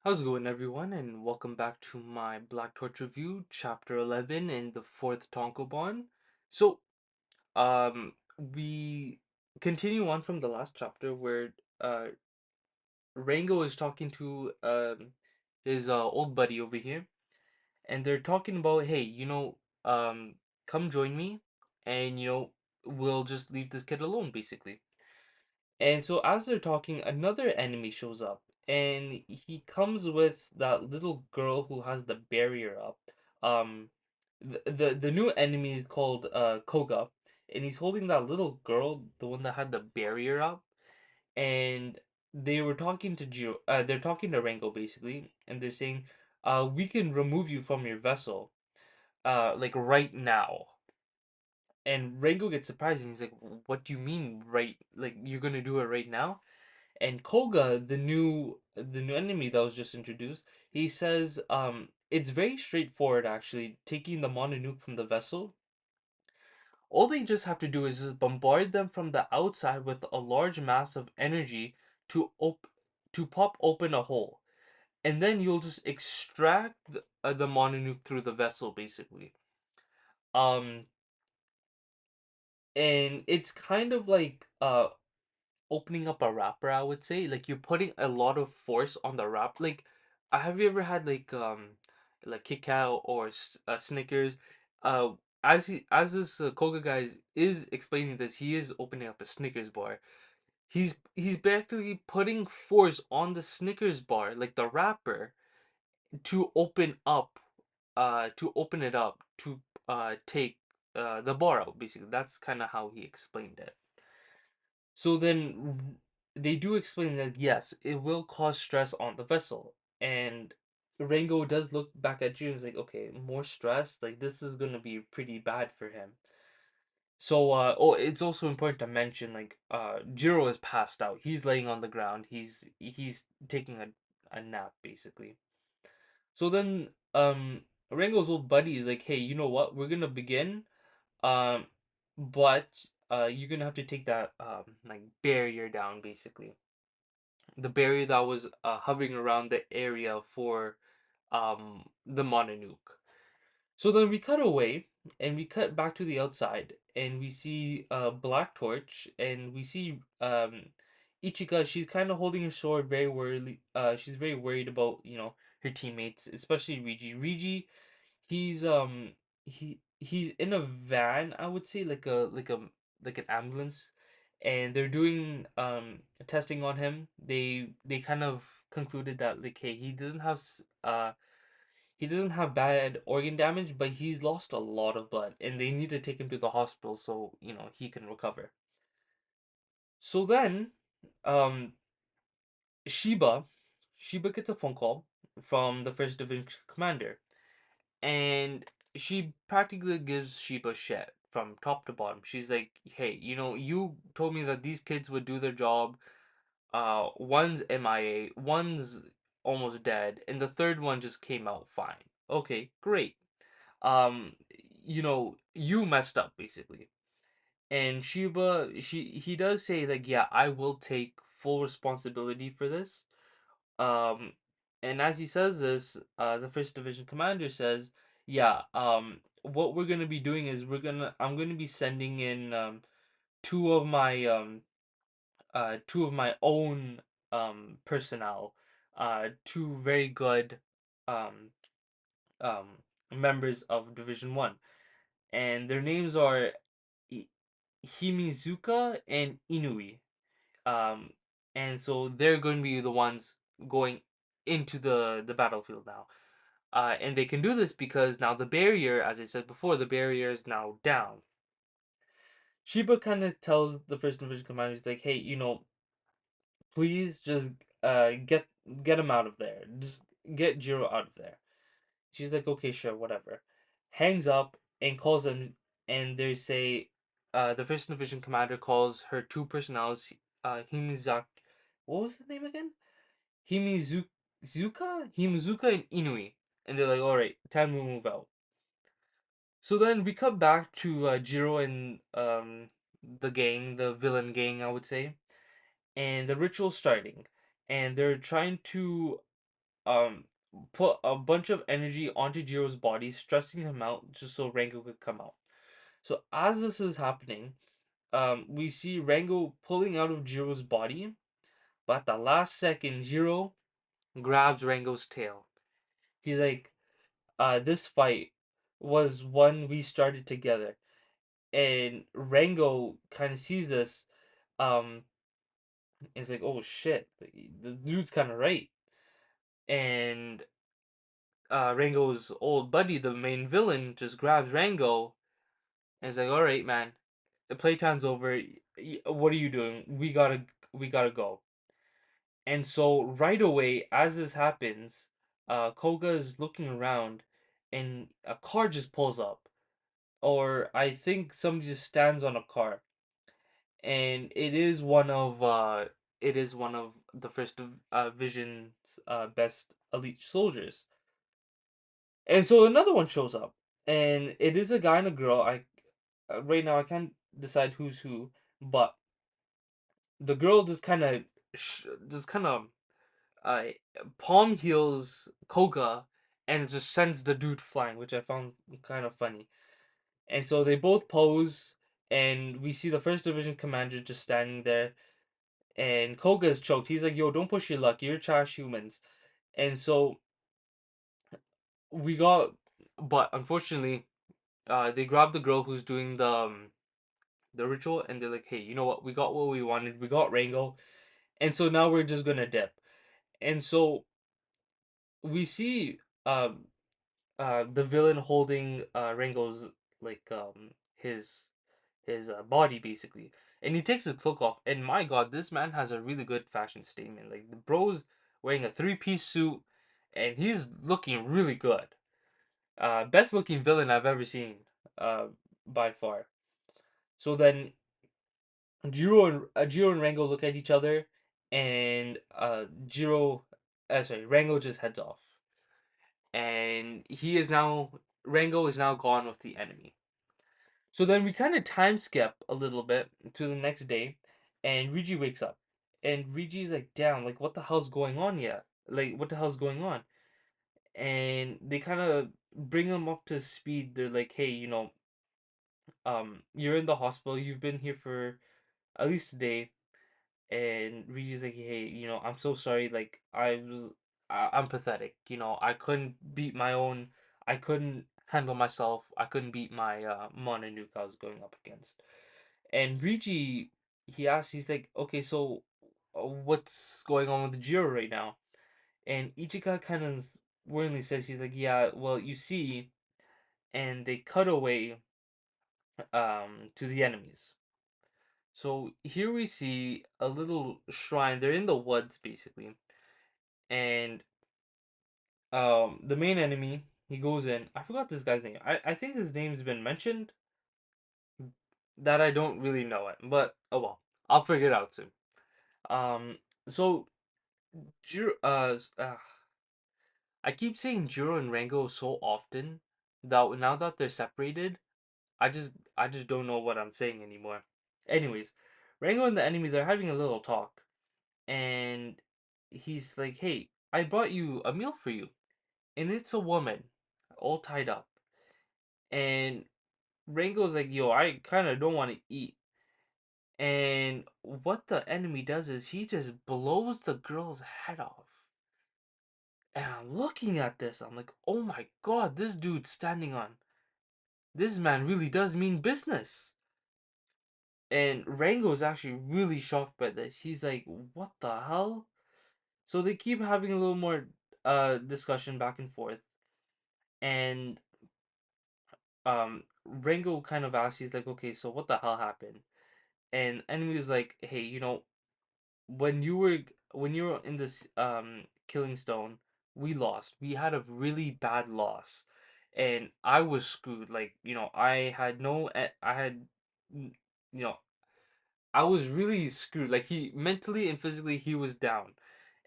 How's it going, everyone? And welcome back to my Black Torch review, Chapter 11 in the fourth Tonkobon. So, we continue on from the last chapter where Rango is talking to his old buddy over here, and they're talking about, hey, come join me, and we'll just leave this kid alone, basically. And so as they're talking, another enemy shows up, and he comes with that little girl who has the barrier up. Um, the new enemy is called Koga, and he's holding that little girl, the one that had the barrier up, and they were talking to they're talking to Rango basically, and they're saying, we can remove you from your vessel, like right now. And Rango gets surprised, and he's like, "What do you mean, right? Like you're gonna do it right now?" And Koga, the new enemy that was just introduced, he says it's very straightforward actually, taking the Mononuke from the vessel. All they just have to do is just bombard them from the outside with a large mass of energy to to pop open a hole. And then you'll just extract the Mononuke through the vessel basically. Um and it's kind of like opening up a wrapper, I would say. Like you're putting a lot of force on the wrap. Like, have you ever had like Kit Kat or Snickers? Uh, as this Koga guy is explaining this, he is opening up a Snickers bar. He's basically putting force on the Snickers bar, like the wrapper, to open it up to take the bar out. Basically, that's kind of how he explained it. So then they do explain that yes, it will cause stress on the vessel. And Rango does look back at you and is like, okay, more stress? Like this is gonna be pretty bad for him. So it's also important to mention like Jiro is passed out. He's laying on the ground. He's taking a nap basically. So then Rango's old buddy is like, hey, you know what? We're gonna begin. Um but you're gonna have to take that like barrier down basically, the barrier that was hovering around the area for the Mononuke. So then we cut away and we cut back to the outside and we see Black Torch and we see Ichika. She's kind of holding her sword very worried. She's very worried about her teammates, especially Rigi. Rigi, he's he's in a van, I would say, like an ambulance, and they're doing testing on him. They kind of concluded that like, hey, he doesn't have bad organ damage, but he's lost a lot of blood, and they need to take him to the hospital so he can recover. So then, um, Shiba, Shiba gets a phone call from the first division commander, and she practically gives Sheba shit from top to bottom. She's like, "Hey, you told me that these kids would do their job. One's MIA, one's almost dead, and the third one just came out fine. Okay, great. Um, you messed up basically." And Sheba, he does say like, "Yeah, I will take full responsibility for this." Um, and as he says this, the first division commander says, "Yeah, what we're gonna be doing is I'm gonna be sending in two of my two of my own personnel, two very good um um members of Division One, and their names are I- Himizuka and Inui. Um, and so they're going to be the ones going into the battlefield now." And they can do this because now the barrier, as I said before, the barrier is now down. Shiba kind of tells the first division commander, he's like, "Hey, please just uh get get him out of there. Just get Jiro out of there." She's like, "Okay, sure, whatever." Hangs up and calls them, and they say, the first division commander calls her two personnels, Himizaki. What was the name again? Himizuka, Himizuka, and Inui. And they're like, "All right, time to move out." So then we cut back to Jiro and the gang, the villain gang, I would say, and the ritual starting, and they're trying to um put a bunch of energy onto Jiro's body, stressing him out just so Rango could come out. So as this is happening, we see Rango pulling out of Jiro's body, but at the last second, Jiro grabs Rango's tail. He's like, this fight was one we started together. And Rango kind of sees this, um, is like, oh shit, the dude's kind of right. And Rango's old buddy, the main villain, just grabs Rango and is like, all right, man, the playtime's over. What are you doing? We gotta go. And so right away, as this happens, Koga is looking around, and a car just pulls up, or I think somebody just stands on a car, and it is one of the first Vision's best elite soldiers. And so another one shows up, and it is a guy and a girl. I right now I can't decide who's who, but the girl just kind of uh, palm heals Koga and just sends the dude flying, which I found kind of funny. And so they both pose, and we see the first division commander just standing there, and Koga is choked. He's like, "Yo, don't push your luck. You're trash humans." And so we got, but unfortunately, they grab the girl who's doing the ritual, and they're like, "Hey, you know what? We got what we wanted. We got Rango, and so now we're just gonna dip." And so we see um the villain holding Rango's like his body basically, and he takes his cloak off. And my God, this man has a really good fashion statement. Like the bro's wearing a three-piece suit, and he's looking really good. Best looking villain I've ever seen, uh, by far. So then Jiro and Rango look at each other, and Rango just heads off, and Rango is now gone with the enemy. So then we kind of time skip a little bit to the next day, and Riji wakes up, and Riji's like, "Damn, like what the hell's going on yet? Like what the hell's going on?" And they kind of bring him up to speed. They're like, "Hey, you're in the hospital. You've been here for at least a day." And Riji's like, "Hey, I'm so sorry. Like I'm pathetic. I couldn't beat my own. I couldn't handle myself. I couldn't beat my Mononuke I was going up against." And Riji, he asks, he's like, "Okay, so what's going on with Jiro right now?" And Ichika kind of worryingly says, he's like, "Yeah, well, you see," and they cut away to the enemies. So here we see a little shrine. They're in the woods basically, and the main enemy, he goes in. I forgot this guy's name. I think his name's been mentioned. That I don't really know it, but oh well, I'll figure it out soon. Um, so Jiro, I keep saying Jiro and Rango so often that now that they're separated, I just don't know what I'm saying anymore. Anyways, Rango and the enemy, they're having a little talk, and he's like, "Hey, I brought you a meal for you," and it's a woman, all tied up, and Rango's like, "Yo, I kind of don't want to eat." And what the enemy does is he just blows the girl's head off. And I'm looking at this, I'm like, oh my God, this dude's standing on. This man really does mean business. And Rango's actually really shocked by this. He's like, what the hell? So they keep having a little more discussion back and forth. And Rango kind of asks, he's like, okay, so what the hell happened? And enemy was like, hey, when you were in this killing stone, we lost. We had a really bad loss, and I was screwed. Like I had no, I had, you know, I was really screwed. Like he mentally and physically, he was down,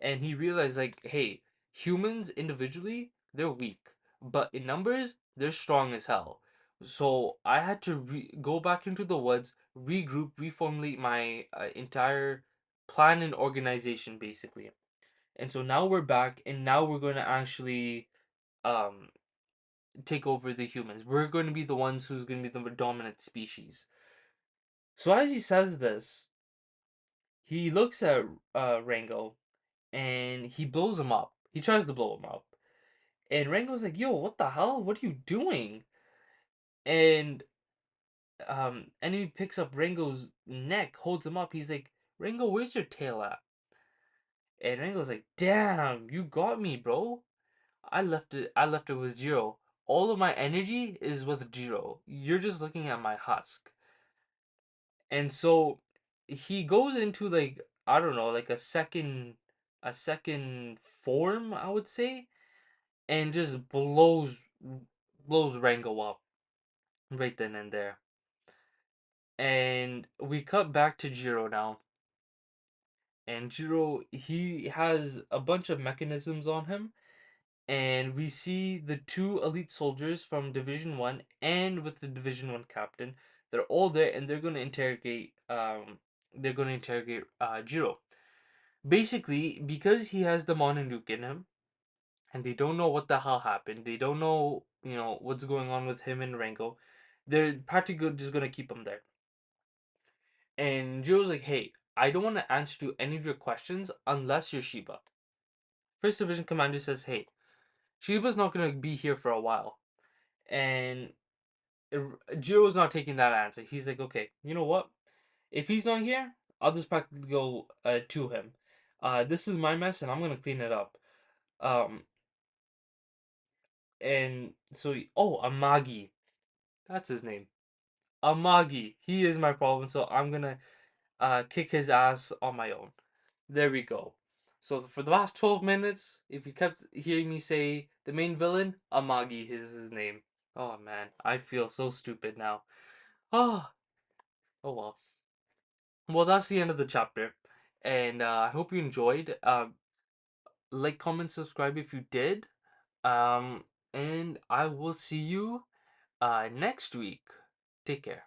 and he realized like, hey, humans individually they're weak, but in numbers they're strong as hell. So I had to go back into the woods, regroup, reformulate my entire plan and organization basically. And so now we're back, and now we're going to actually um take over the humans. We're going to be the ones who's going to be the dominant species. So as he says this, he looks at Rango and he blows him up. He tries to blow him up. And Rango's like, "Yo, what the hell? What are you doing?" And he picks up Rango's neck, holds him up. He's like, "Rango, where's your tail at?" And Rango's like, "Damn, you got me, bro. I left it with Jiro. All of my energy is with Jiro. You're just looking at my husk." And so he goes into like, I don't know, like a second form, I would say, and just blows Rango up right then and there. And we cut back to Jiro now. And Jiro, he has a bunch of mechanisms on him, and we see the two elite soldiers from Division 1 and with the Division 1 captain. They're all there, and they're going to interrogate Jiro. Basically, because he has the Mononuke in him, and they don't know what the hell happened. They don't know, what's going on with him and Rango. They're practically just gonna keep him there. And Jiro's like, "Hey, I don't want to answer to any of your questions unless you're Shiba." First Division Commander says, "Hey, Shiba's not gonna be here for a while," and Jiro's not taking that answer. He's like, "Okay, you know what? If he's not here, I'll just practically go to him. This is my mess, and I'm gonna clean it up." Um, and so, Amagi, that's his name. Amagi, he is my problem, so I'm gonna kick his ass on my own. There we go. So for the last 12 minutes, if you kept hearing me say the main villain, Amagi is his name. Oh man, I feel so stupid now. Oh, oh well. Well, that's the end of the chapter, and I hope you enjoyed. Like, comment, subscribe if you did. Um, and I will see you next week. Take care.